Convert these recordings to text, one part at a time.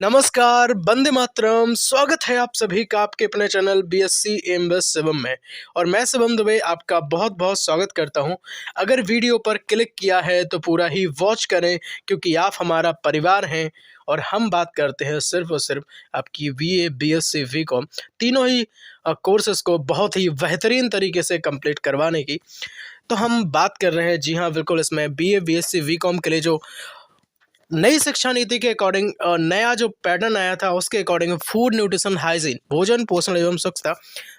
नमस्कार, वंदे मातरम। स्वागत है आप सभी का आपके अपने चैनल बीएससी एमबीए शिवम में। और मैं शिवम दुबे आपका बहुत बहुत स्वागत करता हूं। अगर वीडियो पर क्लिक किया है तो पूरा ही वॉच करें, क्योंकि आप हमारा परिवार हैं और हम बात करते हैं सिर्फ और सिर्फ आपकी बीए, बीएससी, बीकॉम तीनों ही कोर्सेज को बहुत ही बेहतरीन तरीके से कंप्लीट करवाने की। तो हम बात कर रहे हैं, जी हाँ बिल्कुल, इसमें बीए, बीएससी, बीकॉम के लिए जो नई शिक्षा नीति के अकॉर्डिंग नया जो पैटर्न आया था उसके अकॉर्डिंग फूड न्यूट्रिशन हाइजीन, भोजन पोषण एवं स्वच्छता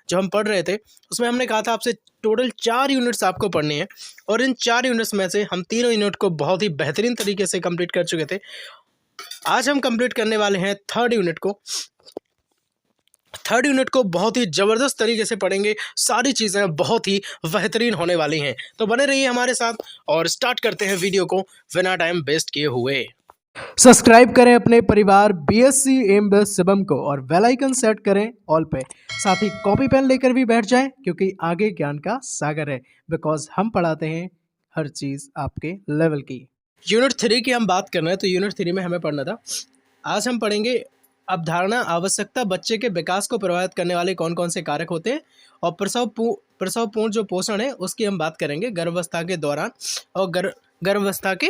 जो हम पढ़ रहे थे, उसमें हमने कहा था आपसे टोटल 4 यूनिट्स आपको पढ़नी है। और इन 4 यूनिट्स में से हम तीनों यूनिट को बहुत ही बेहतरीन तरीके से कंप्लीट कर चुके थे। आज हम कंप्लीट करने वाले हैं थर्ड यूनिट को बहुत ही ज़बरदस्त तरीके से पढ़ेंगे। सारी चीज़ें बहुत ही बेहतरीन होने वाली हैं, तो बने रहिए हमारे साथ और स्टार्ट करते हैं वीडियो को बिना टाइम वेस्ट किए हुए। सब्सक्राइब करें अपने परिवार बीएससी एमबीए शिवम को और बेल आइकन सेट करें ऑल पे। साथ ही कॉपी पेन लेकर भी बैठ जाएं, क्योंकि आगे ज्ञान का सागर है। बिकॉज हम पढ़ाते हैं हर चीज़ आपके लेवल की। यूनिट 3 की हम बात कर रहे हैं, तो यूनिट 3 में हमें पढ़ना था। आज हम पढ़ेंगे अवधारणा, आवश्यकता, बच्चे के विकास को प्रभावित करने वाले कौन कौन से कारक होते हैं, और प्रसवपूर्ण जो पोषण है उसकी हम बात करेंगे, गर्भावस्था के दौरान और गर्भावस्था के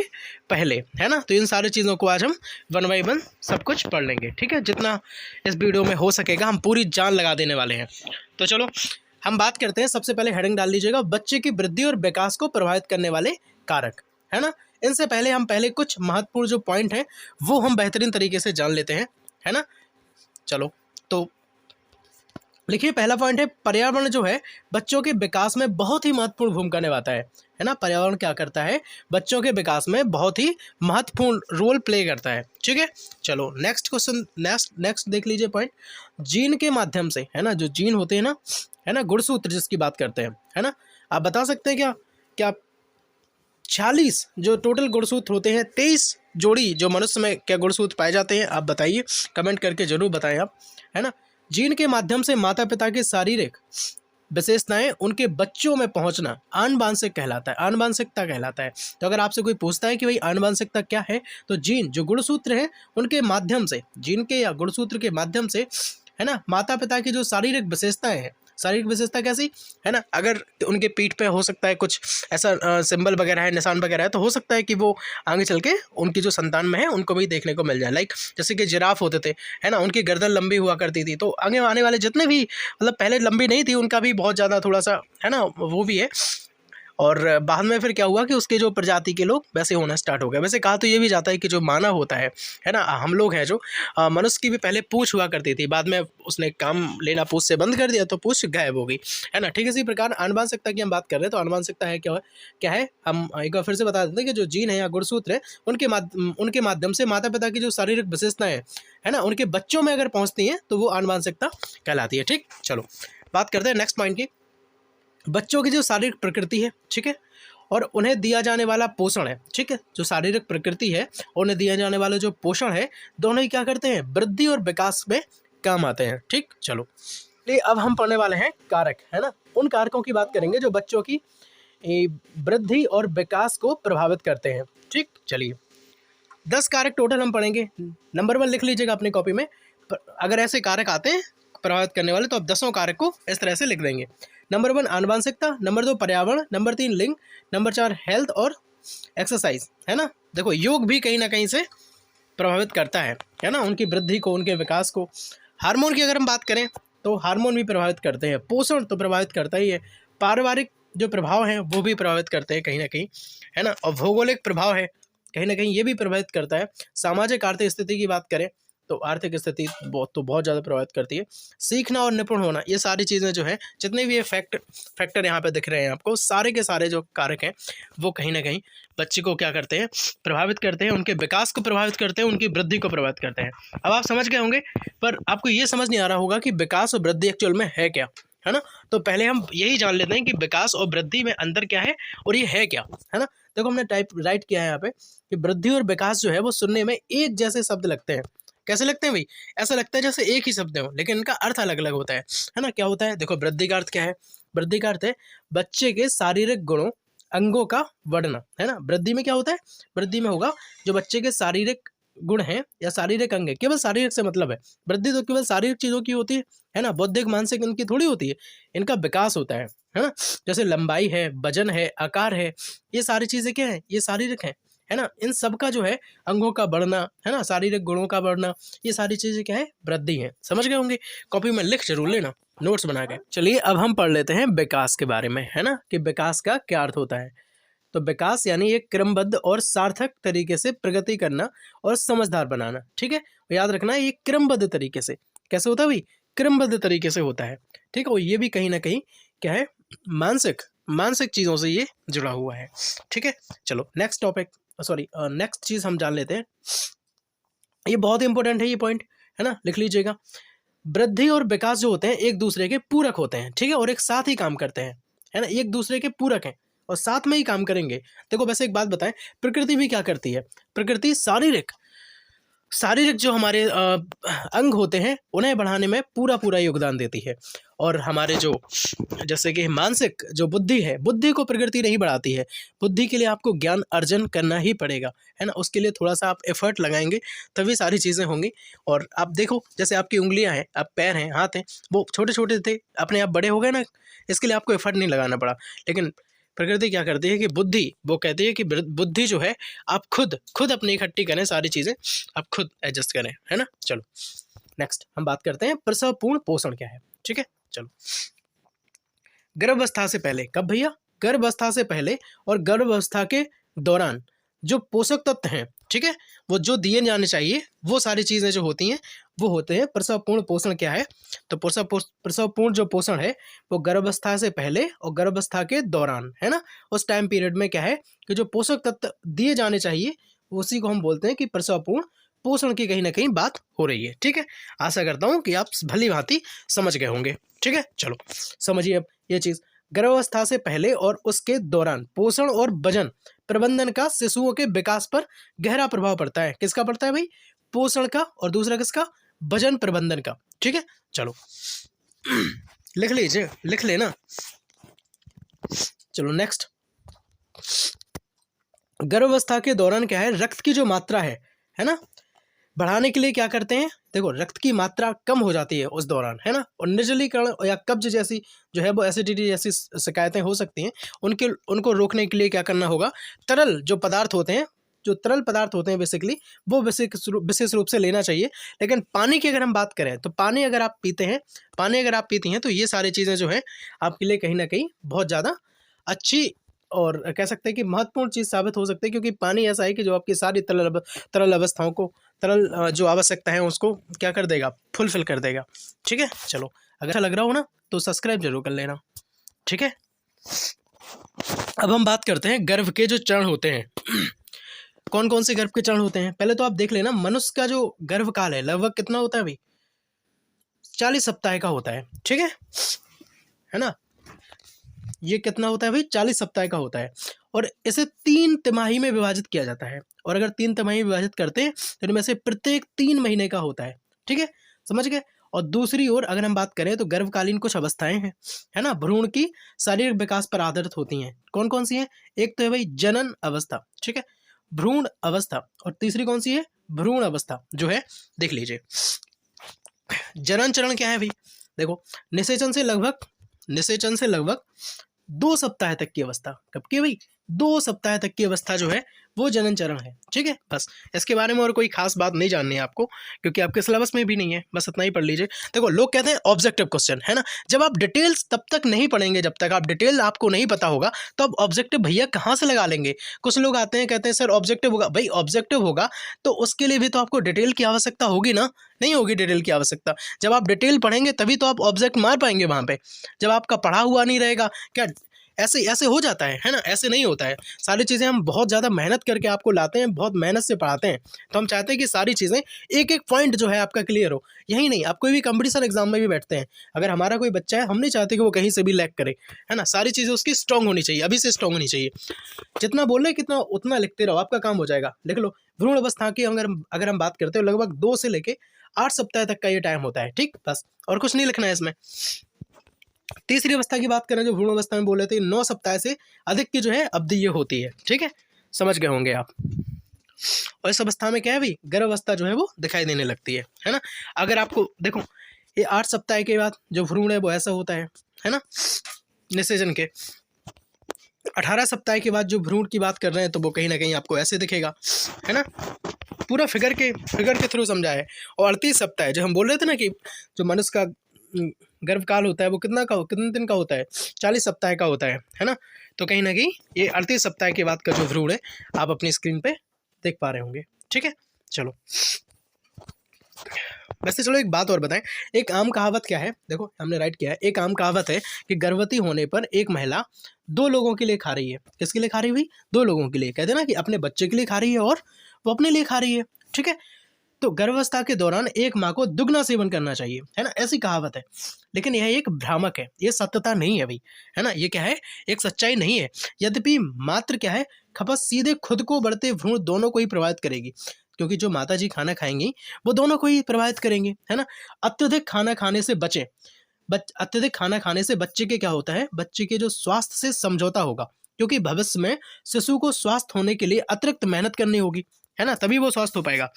पहले, है ना। तो इन सारी चीज़ों को आज हम 1 बाय 1 सब कुछ पढ़ लेंगे, ठीक है। जितना इस वीडियो में हो सकेगा हम पूरी जान लगा देने वाले हैं। तो चलो हम बात करते हैं। सबसे पहले हेडिंग डाल लीजिएगा, बच्चे की वृद्धि और विकास को प्रभावित करने वाले कारक, है ना। इनसे पहले हम कुछ महत्वपूर्ण जो पॉइंट हैं वो हम बेहतरीन तरीके से जान लेते हैं, है ना। चलो तो लिखिए, पहला पॉइंट है पर्यावरण जो है बच्चों के विकास में बहुत ही महत्वपूर्ण भूमिका निभाता है ना। पर्यावरण क्या करता है, बच्चों के विकास में बहुत ही महत्वपूर्ण रोल प्ले करता है, ठीक है। चलो नेक्स्ट क्वेश्चन, नेक्स्ट देख लीजिए पॉइंट, जीन के माध्यम से, है ना। जो जीन होते हैं ना, है ना, गुणसूत्र जिसकी बात करते हैं, है ना। आप बता सकते हैं क्या क्या 46 जो टोटल गुणसूत्र होते हैं, 23 जोड़ी जो मनुष्य में क्या गुणसूत्र पाए जाते हैं, आप बताइए, कमेंट करके जरूर बताएं आप, है ना। जीन के माध्यम से माता पिता की शारीरिक विशेषताएं उनके बच्चों में पहुंचना आनुवांशिक कहलाता है, आनुवांशिकता कहलाता है। तो अगर आपसे कोई पूछता है कि भाई आनुवांशिकता क्या है, तो जीन जो गुणसूत्र है उनके माध्यम से, जीन के या गुणसूत्र के माध्यम से, है ना, माता पिता की जो शारीरिक विशेषताएं हैं, शारीरिक विशेषता कैसी, है ना, अगर उनके पीठ पे हो सकता है कुछ ऐसा सिंबल वगैरह है, निशान वगैरह है, तो हो सकता है कि वो आगे चल के उनकी जो संतान में है उनको भी देखने को मिल जाए। लाइक जैसे कि जिराफ होते थे, है ना, उनकी गर्दन लंबी हुआ करती थी, तो आगे आने वाले जितने भी, मतलब पहले लंबी नहीं थी, उनका भी बहुत ज़्यादा थोड़ा सा, है ना, वो भी है। और बाद में फिर क्या हुआ कि उसके जो प्रजाति के लोग वैसे होना स्टार्ट हो गए। वैसे कहा तो ये भी जाता है कि जो मानव होता है ना, हम लोग हैं जो मनुष्य की भी पहले पूंछ हुआ करती थी, बाद में उसने काम लेना पूंछ से बंद कर दिया तो पूंछ गायब हो गई, है ना। ठीक इसी प्रकार आनुवांशिकता की हम बात कर रहे हैं, तो आनुवांशिकता है क्या है, हम एक बार फिर से बता देते हैं कि जो जीन है या गुणसूत्र है उनके माध्यम से माता पिता की जो शारीरिक विशेषताएं है ना, उनके बच्चों में अगर पहुंचती हैं तो वो आनुवांशिकता कहलाती है, ठीक। चलो बात करते हैं नेक्स्ट पॉइंट की, बच्चों की जो शारीरिक प्रकृति है, ठीक है, और उन्हें दिया जाने वाला पोषण है, ठीक है। जो शारीरिक प्रकृति है, उन्हें दिया जाने वाला जो पोषण है, दोनों ही क्या करते हैं, वृद्धि और विकास में काम आते हैं, ठीक। चलो अब हम पढ़ने वाले हैं कारक, है ना। उन कारकों की बात करेंगे जो बच्चों की वृद्धि और विकास को प्रभावित करते हैं, ठीक। चलिए 10 कारक टोटल हम पढ़ेंगे। नंबर 1 लिख लीजिएगा अपनी कॉपी में। अगर ऐसे कारक आते हैं प्रभावित करने वाले, तो आप 10 कारक को इस तरह से लिख देंगे। नंबर 1 आनुवांशिकता, नंबर 2 पर्यावरण, नंबर 3 लिंग, नंबर 4 हेल्थ और एक्सरसाइज, है ना। देखो योग भी कहीं ना कहीं से प्रभावित करता है ना, उनकी वृद्धि को, उनके विकास को। हार्मोन की अगर हम बात करें तो हार्मोन भी प्रभावित करते हैं, पोषण तो प्रभावित करता ही है, पारिवारिक जो प्रभाव हैं वो भी प्रभावित करते हैं कहीं ना कहीं, है ना, और भौगोलिक प्रभाव है कहीं ना कहीं ये भी प्रभावित करता है। सामाजिक आर्थिक स्थिति की बात करें तो आर्थिक स्थिति बहुत ज़्यादा प्रभावित करती है। सीखना और निपुण होना, ये सारी चीज़ें जो है, जितने भी ये फैक्टर यहाँ पे दिख रहे हैं आपको, सारे के सारे जो कारक हैं वो कहीं ना कहीं बच्चे को क्या करते हैं, प्रभावित करते हैं, उनके विकास को प्रभावित करते हैं, उनकी वृद्धि को प्रभावित करते हैं। अब आप समझ गए होंगे, पर आपको ये समझ नहीं आ रहा होगा कि विकास और वृद्धि एक्चुअल में है क्या, है ना। तो पहले हम यही जान लेते हैं कि विकास और वृद्धि में अंतर क्या है और ये है क्या, है ना। देखो हमने राइट किया है यहाँ पे कि वृद्धि और विकास जो है वो सुनने में एक जैसे शब्द लगते हैं। कैसे लगते हैं भाई, ऐसा लगता है जैसे एक ही शब्द हो, लेकिन इनका अर्थ अलग अलग होता है ना। क्या होता है, देखो वृद्धि का अर्थ क्या है, वृद्धि का अर्थ है बच्चे के शारीरिक गुणों, अंगों का बढ़ना, है ना। वृद्धि में क्या होता है, वृद्धि में होगा जो बच्चे के शारीरिक गुण हैं या शारीरिक अंग है, केवल शारीरिक से मतलब है। वृद्धि तो केवल शारीरिक चीज़ों की होती है ना, बौद्धिक मानसिक इनकी थोड़ी होती है, इनका विकास होता है ना। जैसे लंबाई है, वजन है, आकार है, ये सारी चीज़ें क्या हैं, ये शारीरिक हैं, है ना। इन सब का जो है अंगों का बढ़ना, है ना, शारीरिक गुणों का बढ़ना, ये सारी चीज़ें क्या है, वृद्धि है। समझ गए होंगे, कॉपी में लिख जरूर लेना, नोट्स बना के। चलिए अब हम पढ़ लेते हैं विकास के बारे में, है ना, कि विकास का क्या अर्थ होता है। तो विकास यानी एक क्रमबद्ध और सार्थक तरीके से प्रगति करना और समझदार बनाना, ठीक है। याद रखना ये क्रमबद्ध तरीके से कैसे होता है भाई, क्रमबद्ध तरीके से होता है, ठीक है। और ये भी कहीं ना कहीं क्या है, मानसिक चीज़ों से ये जुड़ा हुआ है, ठीक है। चलो नेक्स्ट टॉपिक, सॉरी नेक्स्ट चीज़ हम जान लेते हैं। ये बहुत इंपॉर्टेंट है ये पॉइंट, है ना, लिख लीजिएगा। वृद्धि और विकास जो होते हैं एक दूसरे के पूरक होते हैं, ठीक है, और एक साथ ही काम करते हैं, है ना, एक दूसरे के पूरक हैं और साथ में ही काम करेंगे। देखो वैसे एक बात बताएं, प्रकृति भी क्या करती है, प्रकृति शारीरिक जो हमारे अंग होते हैं उन्हें बढ़ाने में पूरा योगदान देती है। और हमारे जो जैसे कि मानसिक जो बुद्धि है, बुद्धि को प्रकृति नहीं बढ़ाती है। बुद्धि के लिए आपको ज्ञान अर्जन करना ही पड़ेगा, है ना, उसके लिए थोड़ा सा आप एफर्ट लगाएंगे तभी सारी चीज़ें होंगी। और आप देखो जैसे आपकी उंगलियां हैं, आप पैर हैं, हाथ हैं, वो छोटे छोटे थे, अपने आप बड़े हो गए ना, इसके लिए आपको एफर्ट नहीं लगाना पड़ा। लेकिन प्रकृति क्या करती है कि बुद्धि, वो कहती है कि बुद्धि जो है आप खुद अपनी इकट्ठी करें, सारी चीज़ें आप खुद एडजस्ट करें, है ना। चलो नेक्स्ट हम बात करते हैं प्रसवपूर्ण पोषण क्या है, ठीक है। चलो गर्भावस्था से पहले, कब भैया, गर्भावस्था से पहले और गर्भावस्था के दौरान जो पोषक तत्व हैं, ठीक है, वो जो दिए जाने चाहिए, वो सारी चीज़ें जो होती हैं वो होते हैं प्रसवपूर्ण पोषण क्या है। तो प्रसवपूर्ण जो पोषण है वो गर्भावस्था से पहले और गर्भावस्था के दौरान, है ना, उस टाइम पीरियड में क्या है कि जो पोषक तत्व दिए जाने चाहिए उसी को हम बोलते हैं कि प्रसवपूर्ण पोषण की कहीं ना कहीं बात हो रही है, ठीक है। आशा करता हूँ कि आप भली भांति समझ गए होंगे, ठीक है। चलो समझिए अब ये चीज़, गर्भावस्था से पहले और उसके दौरान पोषण और वजन प्रबंधन का शिशुओं के विकास पर गहरा प्रभाव पड़ता है। किसका पड़ता है भाई, पोषण का, और दूसरा किसका, वजन प्रबंधन का, ठीक है। चलो लिख लीजिए, लिख लेना। चलो नेक्स्ट, गर्भावस्था के दौरान क्या है, रक्त की जो मात्रा है ना, बढ़ाने के लिए क्या करते हैं, देखो रक्त की मात्रा कम हो जाती है उस दौरान, है ना, और निर्जलीकरण या कब्ज जैसी जो है वो एसिडिटी जैसी शिकायतें हो सकती हैं, उनको रोकने के लिए क्या करना होगा, तरल जो पदार्थ होते हैं, जो तरल पदार्थ होते हैं बेसिकली वो विशेष रूप से लेना चाहिए। लेकिन पानी की अगर हम बात करें तो पानी अगर आप पीते हैं, पानी अगर आप पीती हैं तो ये सारी चीज़ें जो है आपके लिए कहीं ना कहीं बहुत ज़्यादा अच्छी और कह सकते हैं कि महत्वपूर्ण चीज़ साबित हो सकती है, क्योंकि पानी ऐसा है कि जो आपकी सारी तरल अवस्थाओं को, तरल जो आवश्यकता है उसको क्या कर देगा, फुलफिल कर देगा, ठीक है। चलो अगर अच्छा लग रहा हो ना तो सब्सक्राइब जरूर कर लेना, ठीक है। अब हम बात करते हैं गर्भ के जो चरण होते हैं कौन कौन से गर्भ के चरण होते हैं। पहले तो आप देख लेना, मनुष्य का जो गर्भकाल है लगभग कितना होता है भाई, 40 सप्ताह का होता है, ठीक है ना। ये कितना होता है भाई, 40 सप्ताह का होता है, और इसे 3 तिमाही में विभाजित किया जाता है। और अगर 3 तिमाही में विभाजित करते हैं तो इनमें से प्रत्येक 3 महीने का होता है, ठीक है, समझ गए। और दूसरी ओर अगर हम बात करें तो गर्भकालीन कुछ अवस्थाएं हैं, है ना, भ्रूण की शारीरिक विकास पर आधारित होती हैं। कौन कौन सी हैं, एक तो है भाई जनन अवस्था, ठीक है, भ्रूण अवस्था, और तीसरी कौन सी है, भ्रूण अवस्था जो है, देख लीजिए। जनन चरण क्या है भाई, देखो निषेचन से लगभग 2 सप्ताह तक की अवस्था, कब की भाई, 2 सप्ताह तक की अवस्था जो है वो जनन चरण है, ठीक है। बस इसके बारे में और कोई खास बात नहीं जाननी है आपको, क्योंकि आपके सिलेबस में भी नहीं है, बस इतना ही पढ़ लीजिए। देखो लोग कहते हैं ऑब्जेक्टिव क्वेश्चन, है ना, जब आप डिटेल्स तब तक नहीं पढ़ेंगे, जब तक आप डिटेल आपको नहीं पता होगा तो आप ऑब्जेक्टिव भैया कहाँ से लगा लेंगे। कुछ लोग आते हैं कहते हैं सर ऑब्जेक्टिव होगा, भाई ऑब्जेक्टिव होगा तो उसके लिए भी तो आपको डिटेल की आवश्यकता होगी ना, नहीं होगी डिटेल की आवश्यकता। जब आप डिटेल पढ़ेंगे तभी तो आप ऑब्जेक्ट मार पाएंगे वहाँ पे, जब आपका पढ़ा हुआ नहीं रहेगा क्या ऐसे हो जाता है ना, ऐसे नहीं होता है। सारी चीज़ें हम बहुत ज़्यादा मेहनत करके आपको लाते हैं, बहुत मेहनत से पढ़ाते हैं, तो हम चाहते हैं कि सारी चीज़ें एक एक पॉइंट जो है आपका क्लियर हो। यही नहीं, आप कोई भी कंपटीशन एग्जाम में भी बैठते हैं, अगर हमारा कोई बच्चा है, हम नहीं चाहते कि वो कहीं से भी लैग करे, है ना, सारी चीज़ें उसकी स्ट्रॉन्ग होनी चाहिए, अभी से स्ट्रॉन्ग होनी चाहिए। जितना बोल रहे कितना उतना लिखते रहो, आपका काम हो जाएगा। लिख लो, भ्रूण अवस्था की अगर हम बात करते हो लगभग 2 से लेके 8 सप्ताह तक का ये टाइम होता है, ठीक, बस और कुछ नहीं लिखना है इसमें। तीसरी अवस्था की बात करें जो भ्रूण अवस्था में बोले थे, 9 सप्ताह से अधिक की जो है अवधि ये होती है, ठीक है, समझ गए होंगे आप। और इस अवस्था में क्या है भाई, गर्भावस्था जो है वो दिखाई देने लगती है ना। अगर आपको देखो ये 8 सप्ताह के बाद जो भ्रूण है वो ऐसा होता है ना निषेचन के। 18 सप्ताह के बाद जो भ्रूण की बात कर रहे हैं तो वो कहीं ना कहीं आपको ऐसे दिखेगा, है ना। पूरा फिगर के थ्रू समझा है। और 38 सप्ताह जो हम बोल रहे थे ना कि जो मनुष्य का गर्भकाल होता है वो कितने दिन का होता है, 40 सप्ताह का होता है ना। तो कहीं ना कहीं ये 38 सप्ताह के बाद का जो भ्रूण है आप अपनी स्क्रीन पे देख पा रहे होंगे। ठीक है, चलो वैसे चलो एक बात और बताएं। एक आम कहावत क्या है, देखो हमने राइट किया है, एक आम कहावत है कि गर्भवती होने पर एक महिला 2 लोगों के लिए खा रही है। किसके लिए खा रही हुई, 2 लोगों के लिए। कहते हैं ना कि अपने बच्चे के लिए खा रही है और वो अपने लिए खा रही है। ठीक है, तो गर्भावस्था के दौरान एक माँ को दुगना सेवन करना चाहिए, है ना, ऐसी कहावत है। लेकिन यह एक भ्रामक है, ये सत्यता नहीं है भाई, है ना। ये क्या है, एक सच्चाई नहीं है। यद्यपि मात्र क्या है, खपत सीधे खुद को बढ़ते भ्रूण दोनों को ही प्रभावित करेगी, क्योंकि जो माता जी खाना खाएंगी वो दोनों को ही प्रभावित करेंगे, है ना। अत्यधिक खाना खाने से बचें। अत्यधिक खाना खाने से बच्चे के क्या होता है, बच्चे के जो स्वास्थ्य से समझौता होगा, क्योंकि भविष्य में शिशु को स्वस्थ होने के लिए अतिरिक्त मेहनत करनी होगी, है ना, तभी वो स्वस्थ हो पाएगा।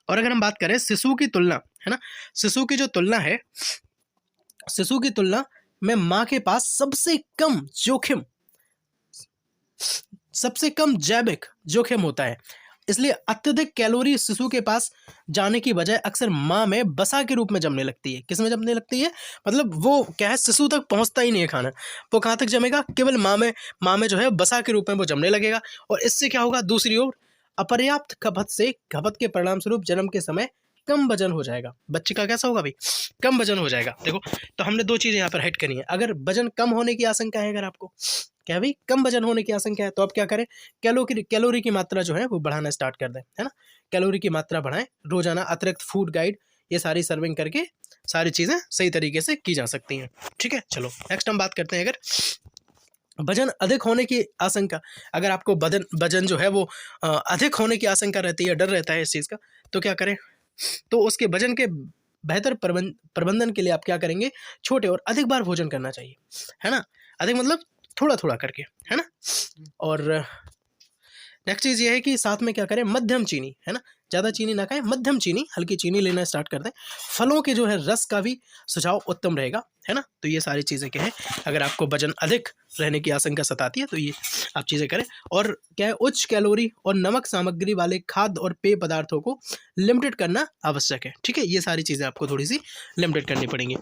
और अगर हम बात करें शिशु की तुलना, है ना, शिशु की जो तुलना है, शिशु की तुलना में माँ के पास सबसे कम जोखिम, सबसे कम जैविक जोखिम होता है। इसलिए अत्यधिक कैलोरी शिशु के पास जाने की बजाय अक्सर माँ में बसा के रूप में जमने लगती है। किस में जमने लगती है, मतलब वो क्या है, शिशु तक पहुँचता ही नहीं है खाना, वो कहाँ तक जमेगा, केवल माँ में जो है बसा के रूप में वो जमने लगेगा। और इससे क्या होगा, दूसरी ओर अपर्याप्त खपत के परिणाम स्वरूप जन्म के समय कम वजन हो जाएगा। बच्चे का कैसा होगा भाई, कम वजन हो जाएगा। देखो तो हमने 2 चीज़ें यहाँ पर हाइड करी हैं। अगर वजन कम होने की आशंका है, अगर आपको क्या भाई कम वजन होने की आशंका है, तो आप क्या करें, कैलोरी की मात्रा जो है वो बढ़ाना स्टार्ट कर दें, है ना। कैलोरी की मात्रा बढ़ाएं, रोजाना अतिरिक्त फूड गाइड ये सारी सर्विंग करके सारी चीज़ें सही तरीके से की जा सकती हैं। ठीक है, चलो नेक्स्ट हम बात करते हैं। अगर वजन अधिक होने की आशंका, अगर आपको वजन जो है वो अधिक होने की आशंका रहती है, डर रहता है इस चीज़ का, तो क्या करें, तो उसके वजन के बेहतर प्रबंधन के लिए आप क्या करेंगे, छोटे और अधिक बार भोजन करना चाहिए, है ना। अधिक मतलब थोड़ा थोड़ा करके, है ना। और नेक्स्ट चीज़ ये है कि साथ में क्या करें, मध्यम चीनी, है ना, ज़्यादा चीनी ना खाएं, मध्यम चीनी, हल्की चीनी लेना स्टार्ट कर दें। फलों के जो है रस का भी सुझाव उत्तम रहेगा, है ना। तो ये सारी चीज़ें क्या है, अगर आपको वजन अधिक रहने की आशंका सताती है तो ये आप चीज़ें करें। और क्या है, उच्च कैलोरी और नमक सामग्री वाले खाद्य और पेय पदार्थों को लिमिटेड करना आवश्यक है। ठीक है, ये सारी चीज़ें आपको थोड़ी सी लिमिटेड करनी पड़ेंगी।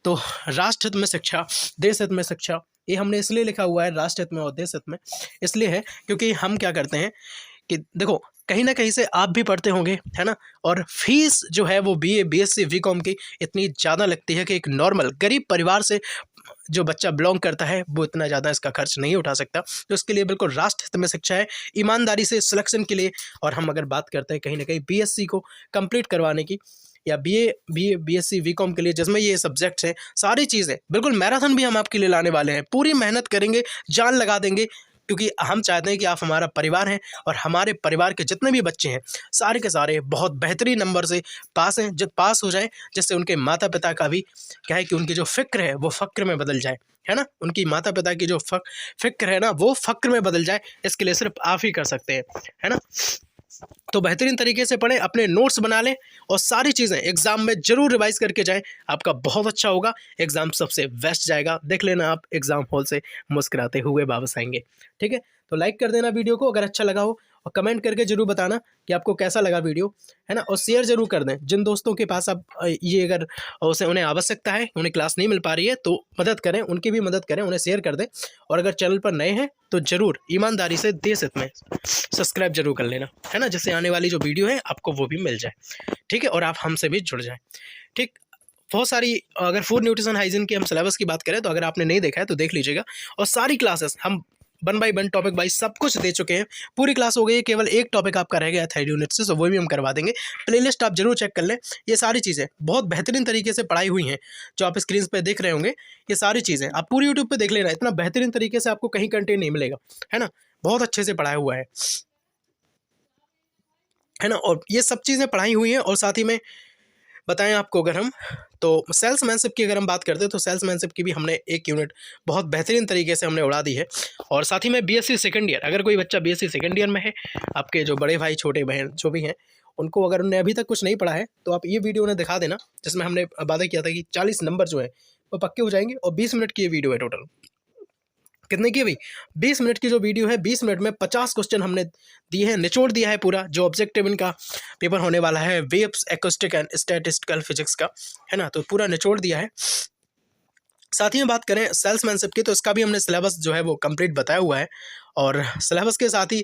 तो राष्ट्र हित में शिक्षा, देश हित में शिक्षा, ये हमने इसलिए लिखा हुआ है राष्ट्र हित में और देश हित में, इसलिए है क्योंकि हम क्या करते हैं कि देखो कहीं ना कहीं से आप भी पढ़ते होंगे, है ना। और फीस जो है वो BA BSc BCom की इतनी ज़्यादा लगती है कि एक नॉर्मल गरीब परिवार से जो बच्चा बिलोंग करता है वो इतना ज़्यादा इसका खर्च नहीं उठा सकता। तो इसके लिए बिल्कुल राष्ट्र हित में शिक्षा है, ईमानदारी से सिलेक्शन के लिए। और हम अगर बात करते हैं कहीं ना कहीं BSc को कंप्लीट करवाने की, या BA BSc BCom के लिए, जिसमें ये सब्जेक्ट्स हैं, सारी चीज़ें बिल्कुल मैराथन भी हम आपके लिए लाने वाले हैं। पूरी मेहनत करेंगे, जान लगा देंगे, क्योंकि हम चाहते हैं कि आप हमारा परिवार हैं और हमारे परिवार के जितने भी बच्चे हैं सारे के सारे बहुत बेहतरीन नंबर से पास हो जाएं, जिससे उनके माता पिता का भी क्या है कि उनकी जो फ़िक्र है वो फ़क्र में बदल जाए, है ना। उनकी माता पिता की जो फ़िक्र है ना वो फ़क्र में बदल जाए, इसके लिए सिर्फ आप ही कर सकते हैं, है ना। तो बेहतरीन तरीके से पढ़ें, अपने नोट्स बना लें और सारी चीज़ें एग्ज़ाम में ज़रूर रिवाइज़ करके जाएं। आपका बहुत अच्छा होगा, एग्ज़ाम सबसे बेस्ट जाएगा। देख लेना आप एग्ज़ाम हॉल से मुस्कुराते हुए वापस आएंगे। ठीक है, तो लाइक कर देना वीडियो को अगर अच्छा लगा हो, और कमेंट करके ज़रूर बताना कि आपको कैसा लगा वीडियो, है ना। और शेयर ज़रूर कर दें जिन दोस्तों के पास आप ये अगर उन्हें आवश्यकता है, उन्हें क्लास नहीं मिल पा रही है, तो मदद करें, उनकी भी मदद करें, उन्हें शेयर कर दें। और अगर चैनल पर नए हैं तो ज़रूर ईमानदारी से देश हित में सब्सक्राइब जरूर कर लेना, है ना, जिससे आने वाली जो वीडियो है आपको वो भी मिल जाए। ठीक है, और आप हमसे भी जुड़ जाएं। ठीक, बहुत सारी, अगर फूड न्यूट्रिशन हाइजीन की हम सिलेबस की बात करें तो अगर आपने नहीं देखा है तो देख लीजिएगा। और सारी क्लासेस हम 1 बाय 1 टॉपिक वाइज सब कुछ दे चुके हैं, पूरी क्लास हो गई है, केवल एक टॉपिक आपका रह गया थायराइड यूनिट से, तो वो भी हम करवा देंगे। प्लेलिस्ट आप जरूर चेक कर लें, ये सारी चीज़ें बहुत बेहतरीन तरीके से पढ़ाई हुई हैं, जो आप स्क्रीन पे देख रहे होंगे। ये सारी चीज़ें आप पूरी यूट्यूब पे देख लेना, इतना बेहतरीन तरीके से आपको कहीं कंटेंट नहीं मिलेगा, है ना, बहुत अच्छे से पढ़ाया हुआ है ना। और ये सब चीज़ें पढ़ाई हुई हैं, और साथ ही में बताएं आपको अगर हम, तो सेल्समैनशिप की अगर हम बात करते हैं तो सेल्समैनशिप की भी हमने एक यूनिट बहुत बेहतरीन तरीके से हमने उड़ा दी है। और साथ ही में बीएससी सेकंड ईयर, अगर कोई बच्चा बीएससी सेकंड ईयर में है, आपके जो बड़े भाई छोटे बहन जो भी हैं, उनको अगर उन्हें अभी तक कुछ नहीं पढ़ा है तो आप ये वीडियो उन्हें दिखा देना, जिसमें हमने वादा किया था कि 40 नंबर जो है वो पक्के हो जाएंगे। और 20 मिनट की ये वीडियो है टोटल। कितने की भाई? 20 मिनट की जो वीडियो है, 20 मिनट में 50 क्वेश्चन हमने दिए हैं, निचोड़ दिया है पूरा। जो ऑब्जेक्टिव इनका पेपर होने वाला है waves acoustic and statistical physics का, है ना, तो पूरा निचोड़ दिया है। साथ ही में बात करें सेल्समैनशिप की, तो इसका भी हमने सिलेबस जो है वो कंप्लीट बताया हुआ है। और सिलेबस के साथ ही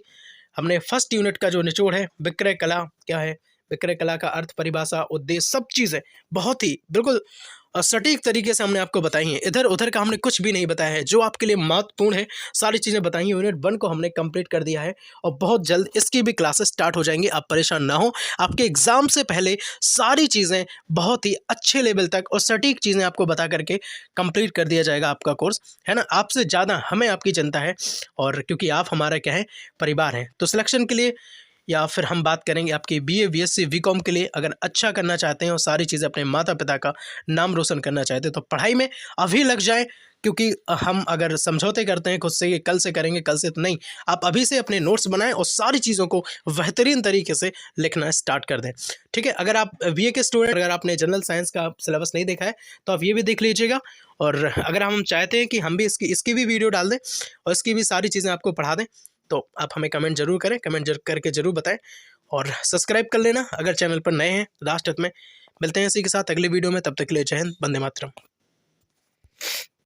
हमने फर्स्ट यूनिट का जो निचोड़ है, विक्रय कला क्या है, विक्रय कला का अर्थ, परिभाषा, उद्देश्य, सब चीज़ें बहुत ही बिल्कुल सटीक तरीके से हमने आपको बताई हैं। इधर उधर का हमने कुछ भी नहीं बताया है, जो आपके लिए महत्वपूर्ण है सारी चीज़ें बताई हैं। यूनिट 1 को हमने कंप्लीट कर दिया है और बहुत जल्द इसकी भी क्लासेस स्टार्ट हो जाएंगी। आप परेशान ना हो, आपके एग्ज़ाम से पहले सारी चीज़ें बहुत ही अच्छे लेवल तक और सटीक चीज़ें आपको बता करके कंप्लीट कर दिया जाएगा आपका कोर्स, है ना। आपसे ज़्यादा हमें आपकी चिंता है, और क्योंकि आप हमारा क्या है, परिवार हैं। तो सिलेक्शन के लिए या फिर हम बात करेंगे आपकी बीए, बीएससी, बीकॉम के लिए, अगर अच्छा करना चाहते हैं और सारी चीज़ें अपने माता पिता का नाम रोशन करना चाहते हैं तो पढ़ाई में अभी लग जाएं। क्योंकि हम अगर समझौते करते हैं खुद से कि कल से करेंगे, कल से तो नहीं, आप अभी से अपने नोट्स बनाएं और सारी चीज़ों को बेहतरीन तरीके से लिखना स्टार्ट कर दें, ठीक है। अगर आप बीए के स्टूडेंट, अगर आपने जनरल साइंस का सिलेबस नहीं देखा है तो आप ये भी देख लीजिएगा। और अगर हम चाहते हैं कि हम भी इसकी भी वीडियो डाल दें और इसकी भी सारी चीज़ें आपको पढ़ा दें, तो आप हमें कमेंट जरूर करें, कमेंट करके जरूर बताएं। और सब्सक्राइब कर लेना अगर चैनल पर नए हैं। लास्ट में मिलते हैं इसी के साथ अगली वीडियो में, तब तक के लिए जय हिंद, वंदे मातरम।